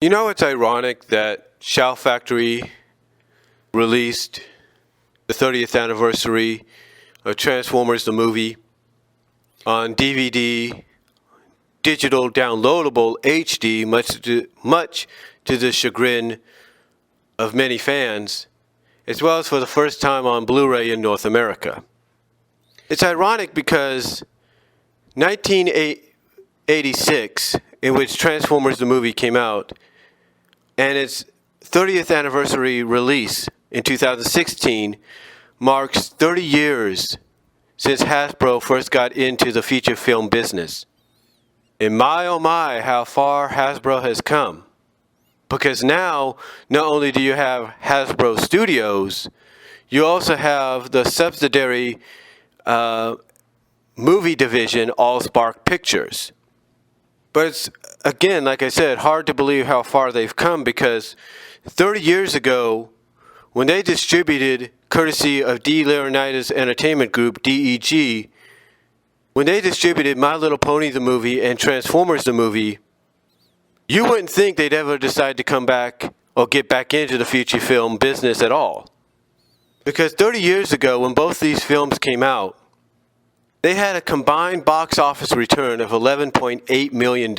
You know, it's ironic that Shout Factory released the 30th anniversary of Transformers the movie on DVD, digital downloadable HD, much to the chagrin of many fans, as well as for the first time on Blu-ray in North America. It's ironic because 1986, in which Transformers the movie came out, and its 30th anniversary release in 2016 marks 30 years since Hasbro first got into the feature film business. And my oh my, how far Hasbro has come. Because now, not only do you have Hasbro Studios, you also have the subsidiary movie division, Allspark Pictures. But it's, again, like I said, hard to believe how far they've come, because 30 years ago, when they distributed, courtesy of D. Leonidas Entertainment Group, DEG, when they distributed My Little Pony the movie and Transformers the movie, you wouldn't think they'd ever decide to come back or get back into the feature film business at all. Because 30 years ago, when both these films came out, they had a combined box office return of $11.8 million.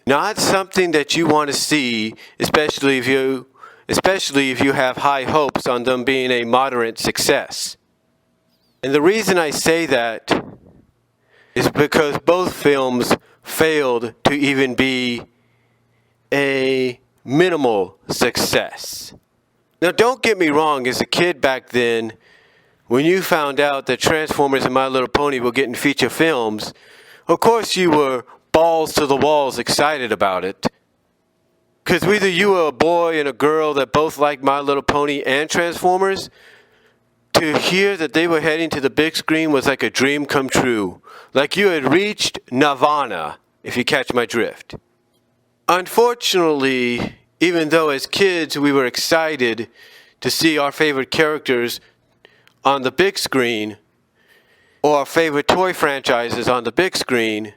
Not something that you want to see, especially if you have high hopes on them being a moderate success. And the reason I say that is because both films failed to even be a minimal success. Now, don't get me wrong, as a kid back then, when you found out that Transformers and My Little Pony were getting feature films, of course you were balls to the walls excited about it. Because whether you were a boy and a girl that both liked My Little Pony and Transformers, to hear that they were heading to the big screen was like a dream come true. Like you had reached nirvana, if you catch my drift. Unfortunately, even though as kids we were excited to see our favorite characters on the big screen, or our favorite toy franchises on the big screen,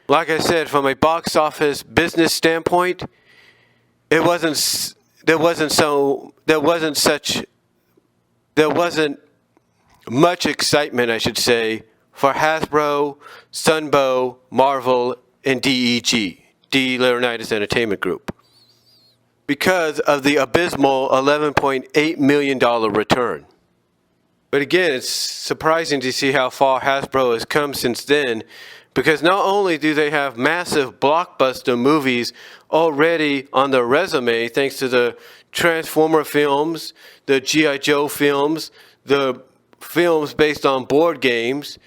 like I said, from a box office business standpoint, there wasn't much excitement, I should say, for Hasbro, Sunbow, Marvel, and DEG, D. Leonidas Entertainment Group, because of the abysmal $11.8 million return. But again, it's surprising to see how far Hasbro has come since then, because not only do they have massive blockbuster movies already on their resume, thanks to the Transformer films, the G.I. Joe films, the films based on board games,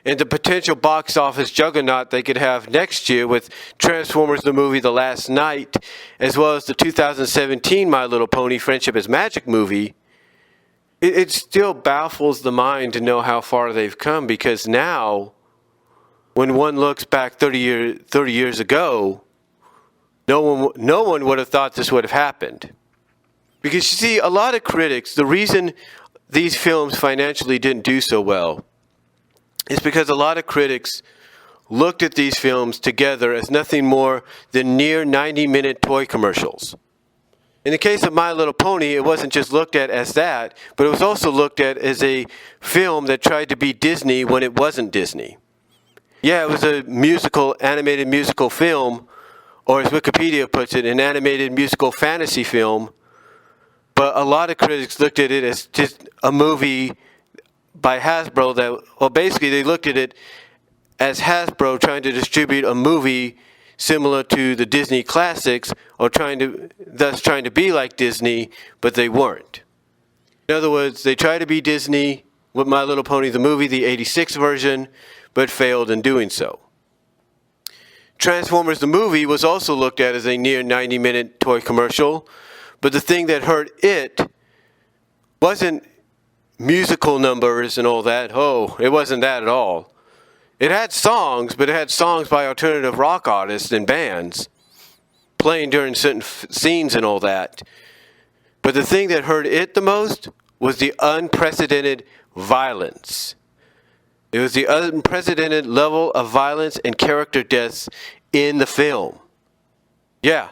and the potential box office juggernaut they could have next year with Transformers the movie The Last Night, as well as the 2017 My Little Pony Friendship is Magic movie. It still baffles the mind to know how far they've come, because now, when one looks back 30 years ago, no one would have thought this would have happened. Because you see, a lot of critics, the reason these films financially didn't do so well is because a lot of critics looked at these films together as nothing more than near 90-minute toy commercials. In the case of My Little Pony, it wasn't just looked at as that, but it was also looked at as a film that tried to be Disney when it wasn't Disney. Yeah, it was a animated musical film, or as Wikipedia puts it, an animated musical fantasy film, but a lot of critics looked at it as just a movie by Hasbro basically they looked at it as Hasbro trying to distribute a movie similar to the Disney classics, or trying to be like Disney, but they weren't. In other words, they tried to be Disney with My Little Pony the movie, the 86 version, but failed in doing so. Transformers the movie was also looked at as a near 90-minute toy commercial, but the thing that hurt it wasn't musical numbers and all that. Oh, it wasn't that at all. It had songs, but it had songs by alternative rock artists and bands playing during certain scenes and all that. But the thing that hurt it the most was the unprecedented violence. It was the unprecedented level of violence and character deaths in the film. Yeah.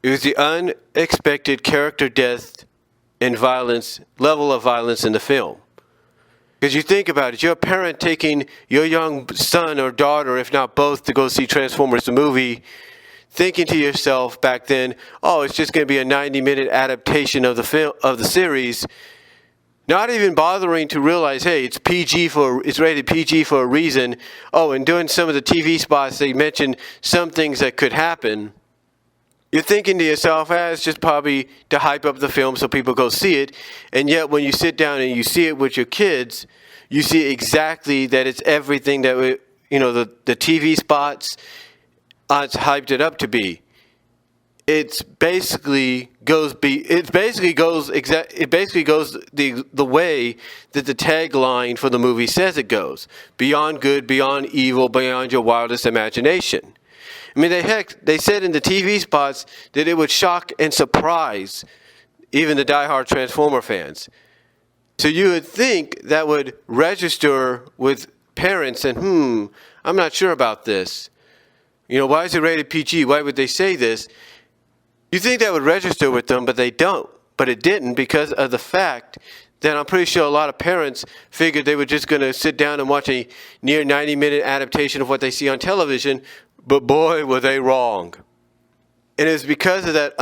It was the unexpected character death and violence, level of violence in the film. Because you think about it, you're a parent taking your young son or daughter, if not both, to go see Transformers the movie, thinking to yourself back then, oh, it's just going to be a 90-minute adaptation of the film, of the series, not even bothering to realize, hey, it's rated PG for a reason. Oh, and during some of the TV spots, they mentioned some things that could happen. You're thinking to yourself, it's just probably to hype up the film so people go see it. And yet when you sit down and you see it with your kids, you see exactly that it's everything that, the TV spots, it's hyped it up to be. It basically goes the way that the tagline for the movie says it goes. Beyond good, beyond evil, beyond your wildest imagination. I mean, they said in the TV spots that it would shock and surprise even the diehard Transformer fans. So you would think that would register with parents and, I'm not sure about this. Why is it rated PG? Why would they say this? You think that would register with them, but they don't. But it didn't because of the fact that I'm pretty sure a lot of parents figured they were just going to sit down and watch a near 90-minute adaptation of what they see on television. But boy, were they wrong. And it was because of that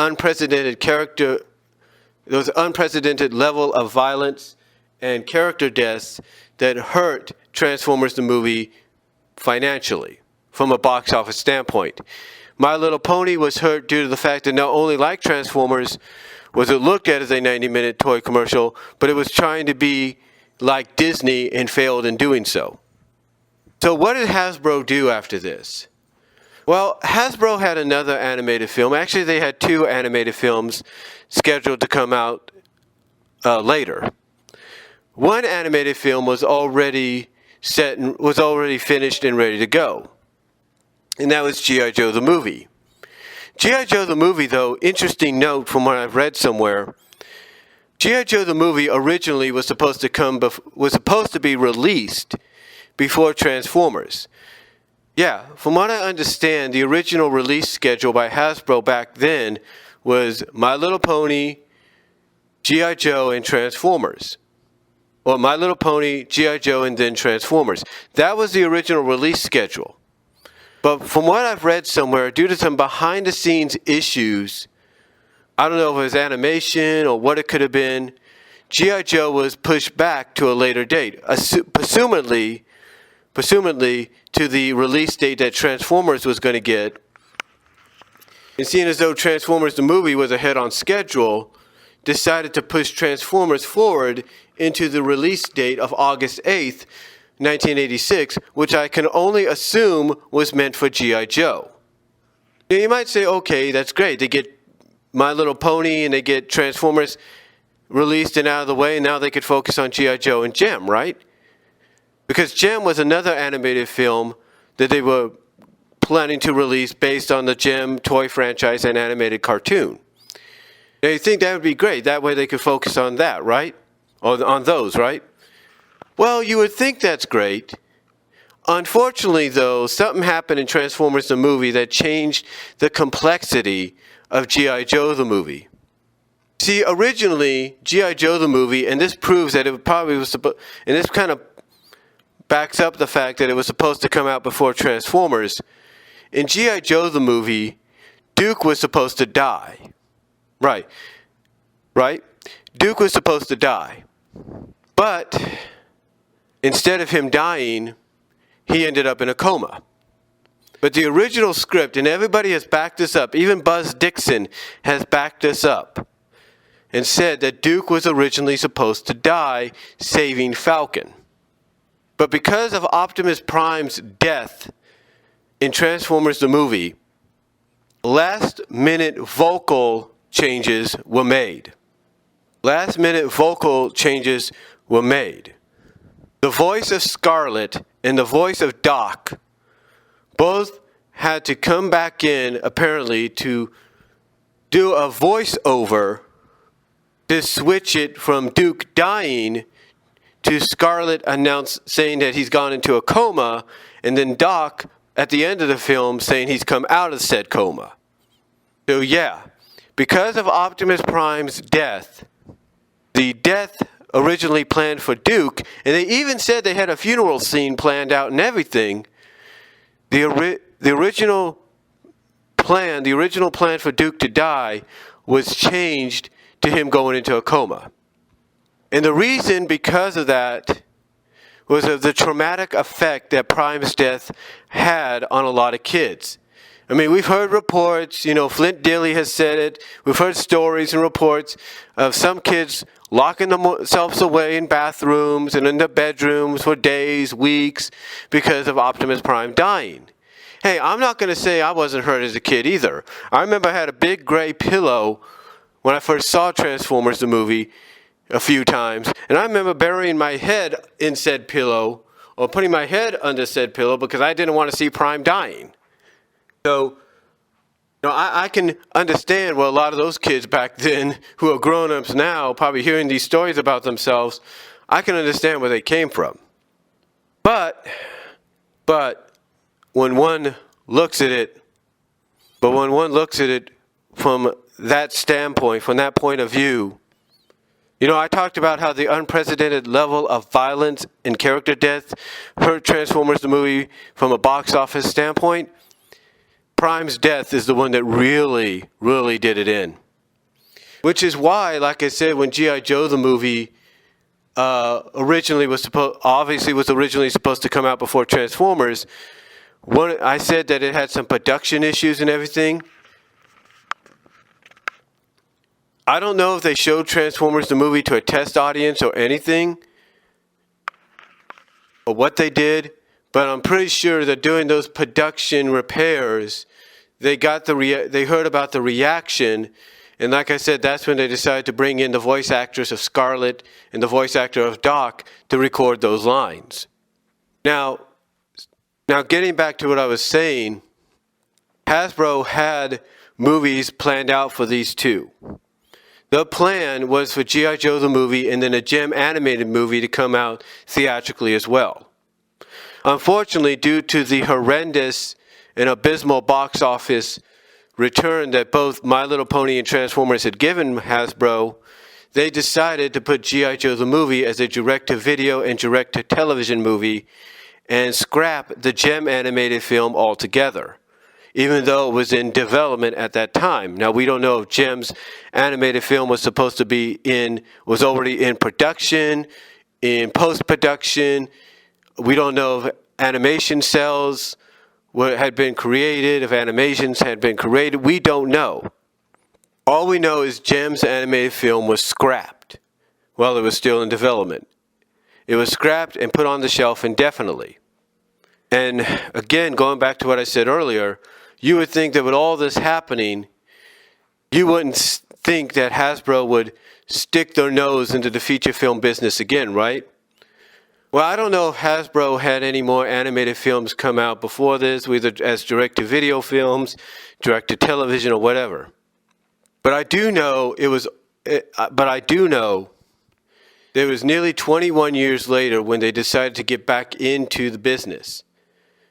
those unprecedented level of violence and character deaths that hurt Transformers the movie financially from a box office standpoint. My Little Pony was hurt due to the fact that not only like Transformers was it looked at as a 90-minute toy commercial, but it was trying to be like Disney and failed in doing so. So what did Hasbro do after this? Well, Hasbro had another animated film. Actually, they had two animated films scheduled to come out later. One animated film was already set and was already finished and ready to go. And that was G.I. Joe the movie. G.I. Joe the movie, though, interesting note from what I've read somewhere, G.I. Joe the movie originally was supposed to be released before Transformers. Yeah, from what I understand, the original release schedule by Hasbro back then was My Little Pony, G.I. Joe, and Transformers. Or My Little Pony, G.I. Joe, and then Transformers. That was the original release schedule. But from what I've read somewhere, due to some behind-the-scenes issues, I don't know if it was animation or what it could have been, G.I. Joe was pushed back to a later date, presumably to the release date that Transformers was going to get. And seeing as though Transformers the movie was ahead on schedule, decided to push Transformers forward into the release date of August 8th, 1986, which I can only assume was meant for G.I. Joe. Now you might say, okay, that's great. They get My Little Pony and they get Transformers released and out of the way, and now they could focus on G.I. Joe and Gem, right? Because Gem was another animated film that they were planning to release based on the Gem toy franchise and animated cartoon. Now you think that would be great. That way they could focus on that, right? On those, right? Well, you would think that's great. Unfortunately, though, something happened in Transformers the movie that changed the complexity of G.I. Joe the movie. See, originally, G.I. Joe the movie, and this proves that it probably was supposed, and this kind of backs up the fact that it was supposed to come out before Transformers. In G.I. Joe the movie, Duke was supposed to die. Right. Duke was supposed to die. But instead of him dying, he ended up in a coma. But the original script, and everybody has backed this up, even Buzz Dixon has backed this up, and said that Duke was originally supposed to die saving Falcon. But because of Optimus Prime's death in Transformers the movie, last-minute vocal changes were made. The voice of Scarlet and the voice of Doc both had to come back in, apparently, to do a voiceover to switch it from Duke dying to Scarlet saying that he's gone into a coma, and then Doc at the end of the film saying he's come out of said coma. So yeah, because of Optimus Prime's death, the death originally planned for Duke, and they even said they had a funeral scene planned out and everything, the original plan for Duke to die was changed to him going into a coma. And the reason because of that was of the traumatic effect that Prime's death had on a lot of kids. I mean, we've heard reports, Flint Dille has said it, we've heard stories and reports of some kids locking themselves away in bathrooms and in their bedrooms for days, weeks, because of Optimus Prime dying. Hey, I'm not going to say I wasn't hurt as a kid either. I remember I had a big gray pillow when I first saw Transformers the movie a few times, and I remember burying my head in said pillow, or putting my head under said pillow, because I didn't want to see Prime dying. So, I can understand what a lot of those kids back then, who are grown-ups now, probably hearing these stories about themselves, I can understand where they came from. But when one looks at it from that standpoint, from that point of view, I talked about how the unprecedented level of violence and character death hurt Transformers the movie from a box office standpoint. Prime's death is the one that really, really did it in. Which is why, like I said, when G.I. Joe the movie originally was supposed to come out before Transformers, I said that it had some production issues and everything. I don't know if they showed Transformers the movie to a test audience or anything, or what they did, but I'm pretty sure that during those production repairs, they heard about the reaction, and like I said, that's when they decided to bring in the voice actress of Scarlet and the voice actor of Doc to record those lines. Now getting back to what I was saying, Hasbro had movies planned out for these two. The plan was for G.I. Joe the movie and then a Gem animated movie to come out theatrically as well. Unfortunately, due to the horrendous and abysmal box office return that both My Little Pony and Transformers had given Hasbro, they decided to put G.I. Joe the movie as a direct-to-video and direct-to-television movie and scrap the Gem animated film altogether, even though it was in development at that time. Now, we don't know if Gem's animated film was already in production, in post-production. We don't know if animation cells had been created, if animations had been created. We don't know. All we know is Gem's animated film was scrapped while it was still in development. It was scrapped and put on the shelf indefinitely. And again, going back to what I said earlier, you would think that with all this happening, you wouldn't think that Hasbro would stick their nose into the feature film business again, right? Well, I don't know if Hasbro had any more animated films come out before this, either as direct-to-video films, direct-to-television, or whatever. But I do know it was nearly 21 years later when they decided to get back into the business.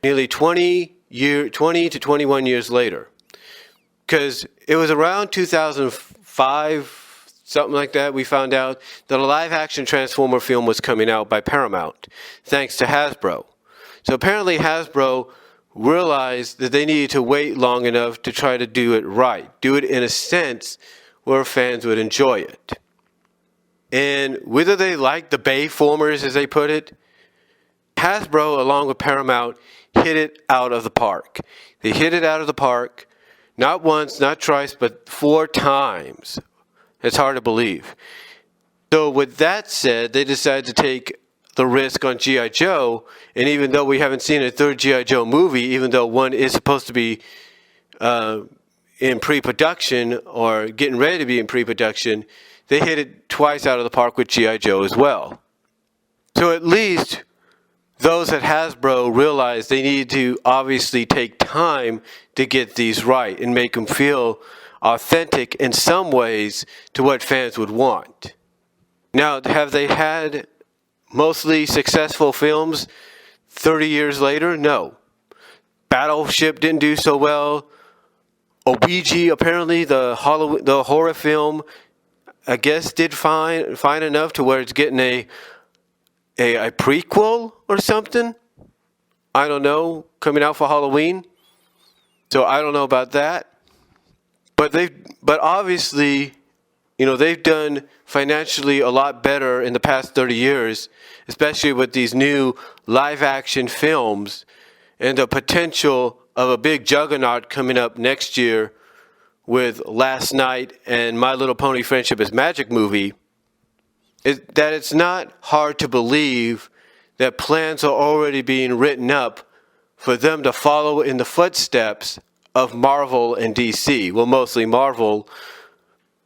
Nearly 20 to 21 years later. Because it was around 2005, something like that, we found out that a live-action Transformer film was coming out by Paramount, thanks to Hasbro. So apparently Hasbro realized that they needed to wait long enough to try to do it right, do it in a sense where fans would enjoy it. And whether they liked the Bayformers, as they put it, Hasbro, along with Paramount, hit it out of the park. They hit it out of the park, not once, not twice, but 4 times. It's hard to believe. So with that said, they decided to take the risk on G.I. Joe, and even though we haven't seen a third G.I. Joe movie, even though one is supposed to be in pre-production or getting ready to be in pre-production, they hit it twice out of the park with G.I. Joe as well. So at least those at Hasbro realized they needed to obviously take time to get these right and make them feel authentic in some ways to what fans would want. Now, have they had mostly successful films 30 years later? No. Battleship didn't do so well. Ouija, apparently the horror film, I guess did fine enough to where it's getting a prequel or something. I don't know, coming out for Halloween. So I don't know about that. But obviously, they've done financially a lot better in the past 30 years, especially with these new live action films and the potential of a big juggernaut coming up next year with Last Night and My Little Pony Friendship is Magic movie. That it's not hard to believe that plans are already being written up for them to follow in the footsteps of Marvel and DC. Well, mostly Marvel,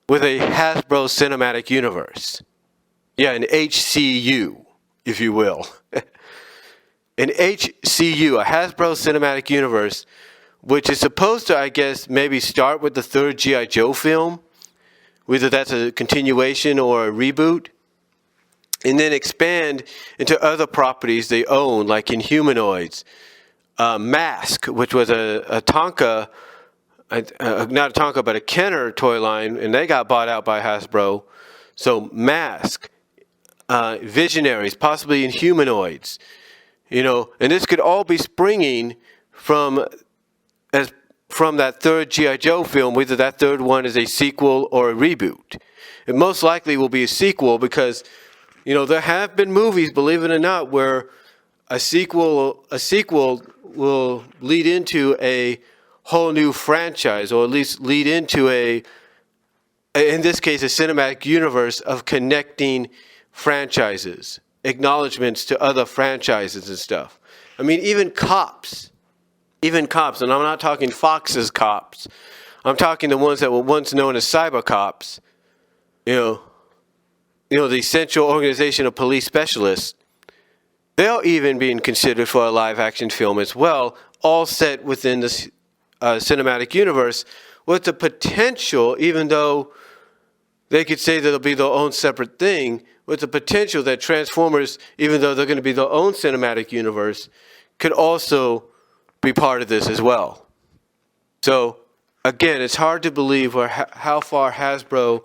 with a Hasbro Cinematic Universe. Yeah, an HCU, if you will. An HCU, a Hasbro Cinematic Universe, which is supposed to, I guess, maybe start with the third G.I. Joe film, whether that's a continuation or a reboot, and then expand into other properties they own, like Inhumanoids, Mask, which was a Tonka, not a Tonka, but a Kenner toy line, and they got bought out by Hasbro. So Mask, Visionaries, possibly Inhumanoids, and this could all be springing from that third G.I. Joe film, whether that third one is a sequel or a reboot. It most likely will be a sequel because, there have been movies, believe it or not, where a sequel will lead into a whole new franchise, or at least lead into in this case, a cinematic universe of connecting franchises, acknowledgments to other franchises and stuff. I mean, even Cops, and I'm not talking Fox's Cops. I'm talking the ones that were once known as Cyber Cops, the Central Organization of Police Specialists. They're even being considered for a live-action film as well, all set within the cinematic universe, with the potential, even though they could say that it'll be their own separate thing, with the potential that Transformers, even though they're going to be their own cinematic universe, could also be part of this as well. So, again, it's hard to believe how far Hasbro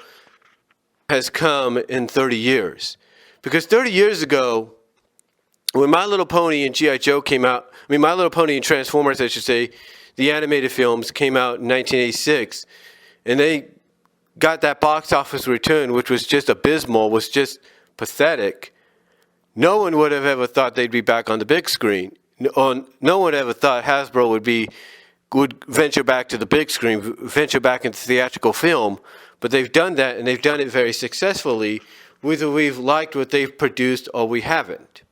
has come in 30 years. Because 30 years ago, when My Little Pony and G.I. Joe came out, My Little Pony and Transformers, I should say, the animated films came out in 1986, and they got that box office return, which was just abysmal, was just pathetic. No one would have ever thought they'd be back on the big screen. No one ever thought Hasbro would venture back to the big screen, venture back into theatrical film, but they've done that, and they've done it very successfully, whether we've liked what they've produced or we haven't.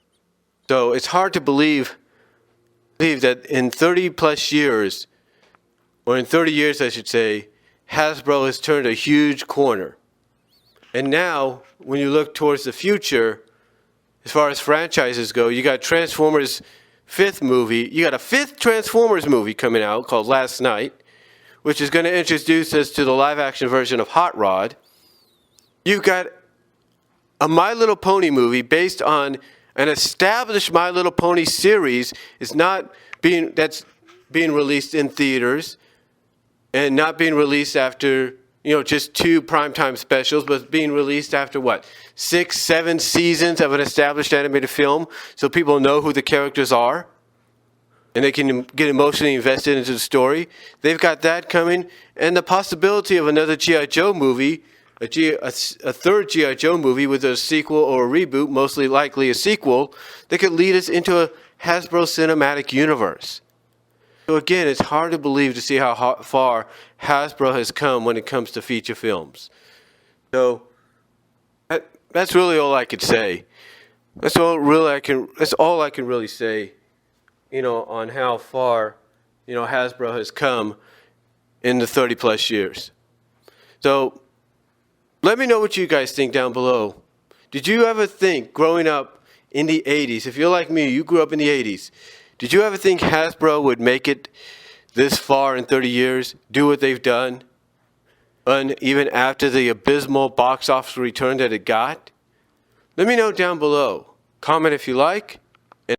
So it's hard to believe that in 30 plus years, or in 30 years I should say, Hasbro has turned a huge corner. And now, when you look towards the future, as far as franchises go, you got Transformers' fifth movie. You got a fifth Transformers movie coming out called Last Night, which is going to introduce us to the live-action version of Hot Rod. You've got a My Little Pony movie based on an established My Little Pony series that's being released in theaters and not being released after, just 2 primetime specials, but being released after 6, 7 seasons of an established animated film, so people know who the characters are and they can get emotionally invested into the story. They've got that coming, and the possibility of another G.I. Joe movie, a third G.I. Joe movie with a sequel or a reboot, mostly likely a sequel, that could lead us into a Hasbro Cinematic Universe. So again, it's hard to believe to see how far Hasbro has come when it comes to feature films. So that's really all I could say. That's all I can really say, on how far, Hasbro has come in the 30 plus years. So let me know what you guys think down below. Did you ever think, growing up in the 80s, if you're like me, you grew up in the 80s, did you ever think Hasbro would make it this far in 30 years, do what they've done, and even after the abysmal box office return that it got? Let me know down below. Comment if you like.